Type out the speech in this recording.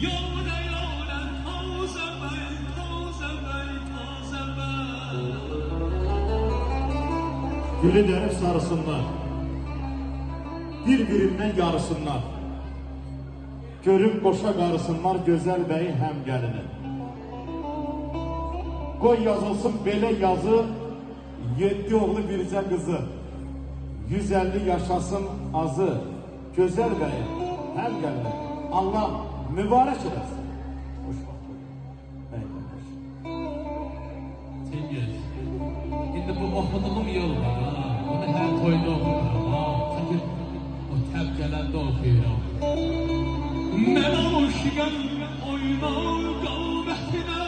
Yolda yola taze bey, taze bey, taze bey. Gülü dönüp sarısınlar, birbirinden yarısınlar. Görüp boşa qarısınlar gözəl bəyin həm gəlini. Qoy yazılsın belə yazı, 7 oğlu bircə qızı. 150 yaşasın azı, gözəl bəyin həm gəlini. Allah mübarək eləsin. Hoş vaxt. Cengiz, şimdi bu okuduğum yol var ha. Onu her toyda okuyorum ha. Çünkü o tepkelerde okuyorum. Ben aşıkım oyna kalbetine.